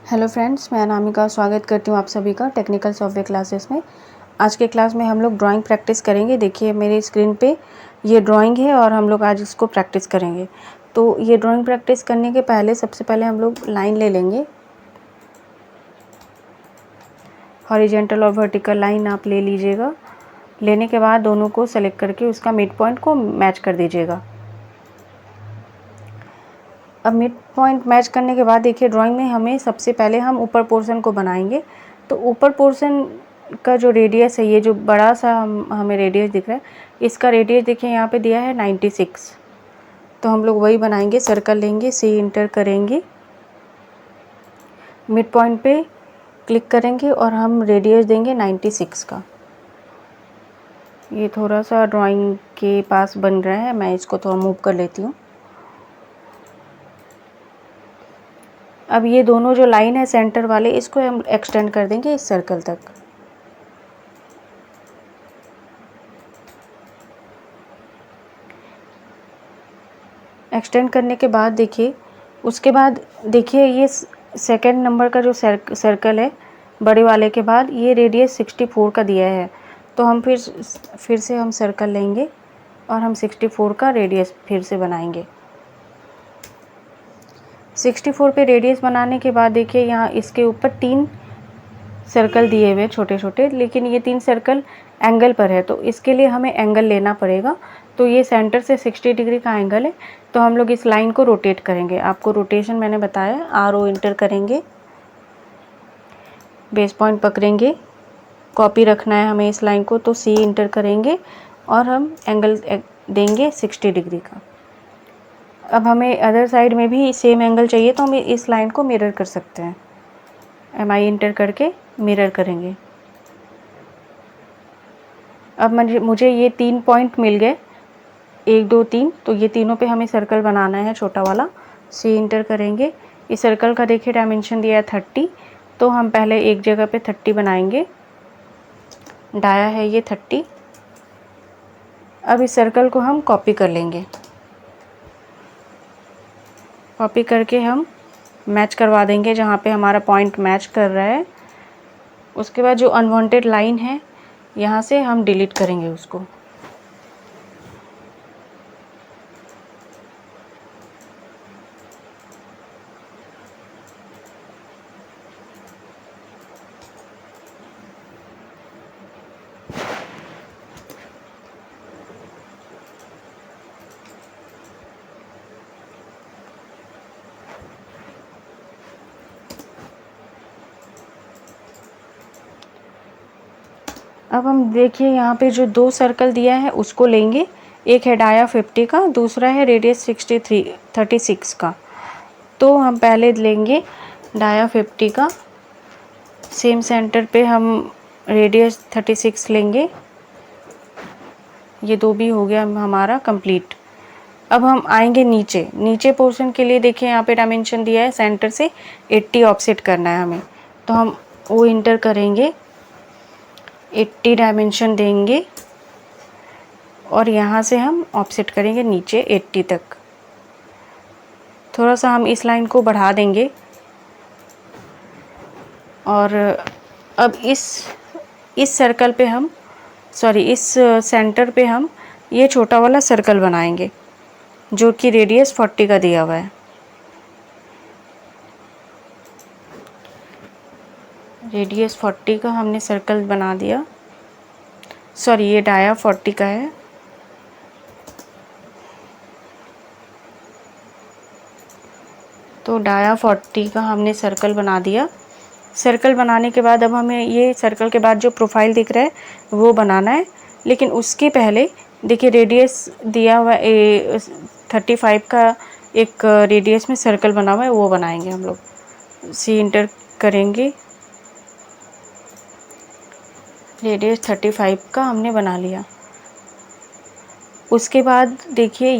Hello friends, मैं अनामिका स्वागत करती हूँ आप सभी का टेक्निकल सॉफ्टवेयर क्लासेस में। आज के क्लास में हम लोग ड्राइंग प्रैक्टिस करेंगे। देखिए मेरी स्क्रीन पे ये ड्राइंग है और हम लोग आज इसको प्रैक्टिस करेंगे। तो ये ड्राइंग प्रैक्टिस करने के पहले सबसे पहले हम लोग लाइन ले लेंगे। हॉरिजेंटल और वर्टिकल लाइन आप ले लीजिएगा। लेने के बाद दोनों को सेलेक्ट करके उसका मिड पॉइंट को मैच कर दीजिएगा। अब मिड पॉइंट मैच करने के बाद देखिए ड्राइंग में हमें सबसे पहले हम ऊपर पोर्शन को बनाएंगे। तो ऊपर पोर्शन का जो रेडियस है, ये जो बड़ा सा हमें रेडियस दिख रहा है, इसका रेडियस देखिए यहाँ पे दिया है 96। तो हम लोग वही बनाएंगे। सर्कल लेंगे, सी इंटर करेंगे, मिड पॉइंट पे क्लिक करेंगे और हम रेडियस देंगे 96 का। ये थोड़ा सा ड्राइंग के पास बन रहा है, मैं इसको थोड़ा मूव कर लेती हूँ। अब ये दोनों जो लाइन है सेंटर वाले, इसको हम एक्सटेंड कर देंगे इस सर्कल तक। एक्सटेंड करने के बाद देखिए, उसके बाद देखिए ये सेकंड नंबर का जो सर्कल है बड़े वाले के बाद, ये रेडियस 64 का दिया है। तो हम फिर से हम सर्कल लेंगे और हम 64 का रेडियस फिर से बनाएंगे। 64 पे रेडियस बनाने के बाद देखिए यहाँ इसके ऊपर 3 सर्कल दिए हुए छोटे छोटे, लेकिन ये 3 सर्कल एंगल पर है, तो इसके लिए हमें एंगल लेना पड़ेगा। तो ये सेंटर से 60 डिग्री का एंगल है, तो हम लोग इस लाइन को रोटेट करेंगे। आपको रोटेशन मैंने बताया, RO इंटर करेंगे, बेस पॉइंट पकड़ेंगे, कॉपी रखना है हमें इस लाइन को, तो C इंटर करेंगे और हम एंगल देंगे 60 डिग्री का। अब हमें अदर साइड में भी सेम एंगल चाहिए, तो हम इस लाइन को मिरर कर सकते हैं। MI इंटर करके मिरर करेंगे। अब मुझे ये 3 पॉइंट मिल गए, 1 2 3। तो ये तीनों पे हमें सर्कल बनाना है छोटा वाला। C इंटर करेंगे। इस सर्कल का देखिए डायमेंशन दिया है 30, तो हम पहले एक जगह पे 30 बनाएंगे। डाया है ये 30। अब इस सर्कल को हम कॉपी कर लेंगे। कॉपी करके हम मैच करवा देंगे जहाँ पे हमारा पॉइंट मैच कर रहा है। उसके बाद जो अनवांटेड लाइन है यहाँ से हम डिलीट करेंगे उसको। अब हम देखिए यहाँ पे जो 2 सर्कल दिया है उसको लेंगे। एक है डाया 50 का, दूसरा है रेडियस 36 का। तो हम पहले लेंगे डाया 50 का, सेम सेंटर पे हम रेडियस 36 लेंगे। ये 2 भी हो गया हमारा कंप्लीट। अब हम आएंगे नीचे पोर्शन के लिए। देखिए यहाँ पे डायमेंशन दिया है, सेंटर से 80 ऑफसेट करना है हमें, तो हम वो इंटर करेंगे, 80 डायमेंशन देंगे और यहाँ से हम ऑफसेट करेंगे नीचे 80 तक। थोड़ा सा हम इस लाइन को बढ़ा देंगे और अब इस सर्कल पे हम इस सेंटर पे हम ये छोटा वाला सर्कल बनाएंगे जो कि रेडियस 40 का दिया हुआ है। रेडियस 40 का हमने सर्कल बना दिया। ये डाया 40 का है। तो डाया 40 का हमने सर्कल बना दिया। सर्कल बनाने के बाद अब हमें ये सर्कल के बाद जो प्रोफाइल दिख रहा है वो बनाना है, लेकिन उसके पहले देखिए रेडियस दिया हुआ 35 का एक रेडियस में सर्कल बना हुआ है, वो बनाएंगे हम लोग। C इंटर करेंगे, रेडियस 35 का हमने बना लिया। उसके बाद देखिए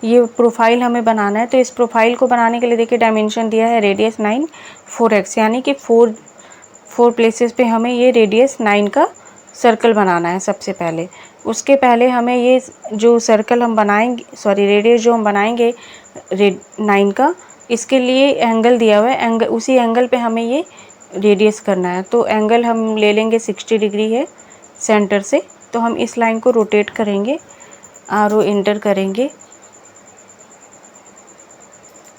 ये प्रोफाइल हमें बनाना है। तो इस प्रोफाइल को बनाने के लिए देखिए डायमेंशन दिया है रेडियस 9 4x, यानी कि 4 प्लेसेस पे हमें ये रेडियस 9 का सर्कल बनाना है सबसे पहले। उसके पहले हमें ये जो सर्कल हम बनाएंगे, रेडियस जो हम बनाएंगे 9 का, इसके लिए एंगल दिया हुआ है, एंगल उसी एंगल पे हमें ये रेडियस करना है। तो एंगल हम ले लेंगे 60 डिग्री है सेंटर से। तो हम इस लाइन को रोटेट करेंगे, आर इंटर करेंगे,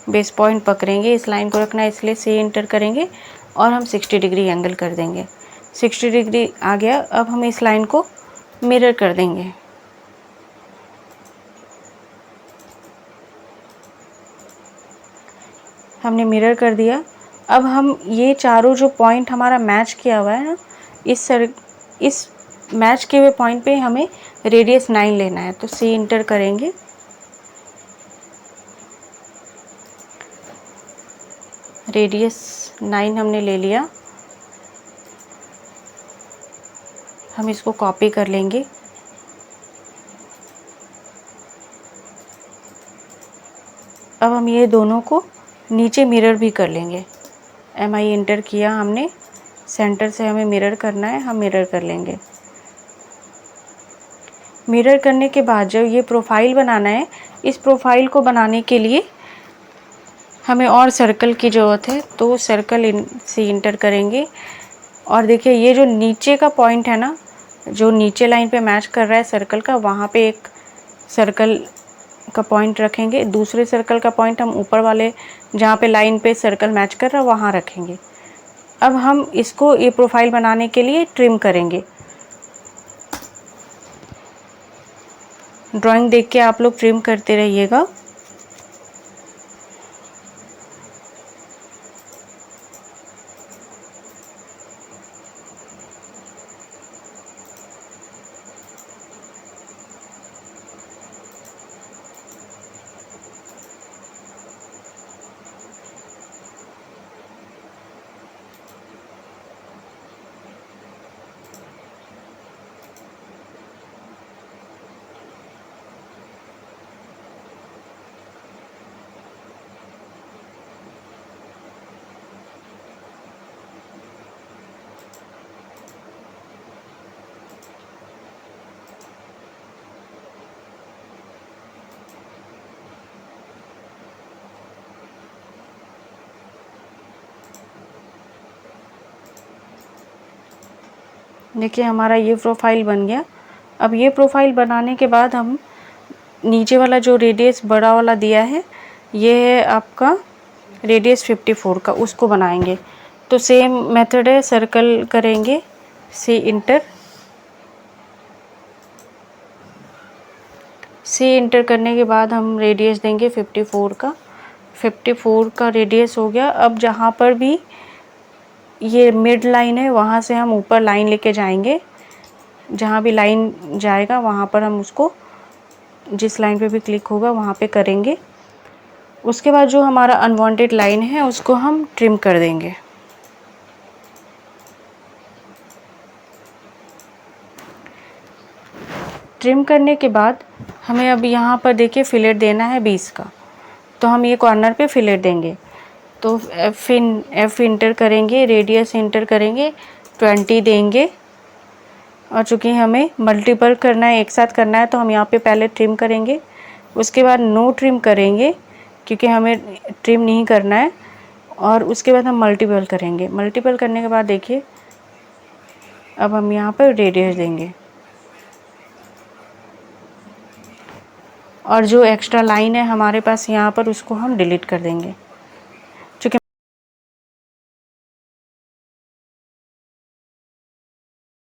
बेस पॉइंट पकड़ेंगे, इस लाइन को रखना है इसलिए सी इंटर करेंगे और हम 60 डिग्री एंगल कर देंगे। 60 डिग्री आ गया। अब हम इस लाइन को मिरर कर देंगे। हमने मिरर कर दिया। अब हम ये चारों जो पॉइंट हमारा मैच किया हुआ है ना, इस मैच किए हुए पॉइंट पे हमें रेडियस 9 लेना है। तो सी इंटर करेंगे, रेडियस 9 हमने ले लिया। हम इसको कॉपी कर लेंगे। अब हम ये दोनों को नीचे मिरर भी कर लेंगे। MI इंटर किया हमने, सेंटर से हमें मिरर करना है, हम मिरर कर लेंगे। मिरर करने के बाद जब ये प्रोफाइल बनाना है, इस प्रोफाइल को बनाने के लिए हमें और सर्कल की ज़रूरत है। तो सर्कल से इंटर करेंगे और देखिए ये जो नीचे का पॉइंट है ना, जो नीचे लाइन पे मैच कर रहा है सर्कल का, वहाँ पे एक सर्कल का पॉइंट रखेंगे। दूसरे सर्कल का पॉइंट हम ऊपर वाले जहाँ पे लाइन पे सर्कल मैच कर रहा है वहाँ रखेंगे। अब हम इसको ये प्रोफाइल बनाने के लिए ट्रिम करेंगे। ड्राइंग देख के आप लोग ट्रिम करते रहिएगा। देखिए हमारा ये प्रोफाइल बन गया। अब ये प्रोफाइल बनाने के बाद हम नीचे वाला जो रेडियस बड़ा वाला दिया है, ये है आपका रेडियस 54 का, उसको बनाएंगे। तो सेम मेथड है, सर्कल करेंगे, सी इंटर, सी इंटर करने के बाद हम रेडियस देंगे 54 का। 54 का रेडियस हो गया। अब जहाँ पर भी ये मिड लाइन है वहाँ से हम ऊपर लाइन लेके जाएंगे। जहाँ भी लाइन जाएगा वहाँ पर हम उसको, जिस लाइन पे भी क्लिक होगा वहाँ पे करेंगे। उसके बाद जो हमारा अनवांटेड लाइन है उसको हम ट्रिम कर देंगे। ट्रिम करने के बाद हमें अब यहाँ पर देखिए फिलेट देना है 20 का। तो हम ये कॉर्नर पे फिलेट देंगे। तो F इंटर करेंगे, रेडियस इंटर करेंगे, 20 देंगे। और चूँकि हमें मल्टीपल करना है, एक साथ करना है, तो हम यहाँ पे पहले ट्रिम करेंगे। उसके बाद नो ट्रिम करेंगे क्योंकि हमें ट्रिम नहीं करना है। और उसके बाद हम मल्टीपल करेंगे। मल्टीपल करने के बाद देखिए अब हम यहाँ पर रेडियस देंगे और जो एक्स्ट्रा लाइन है हमारे पास यहाँ पर उसको हम डिलीट कर देंगे।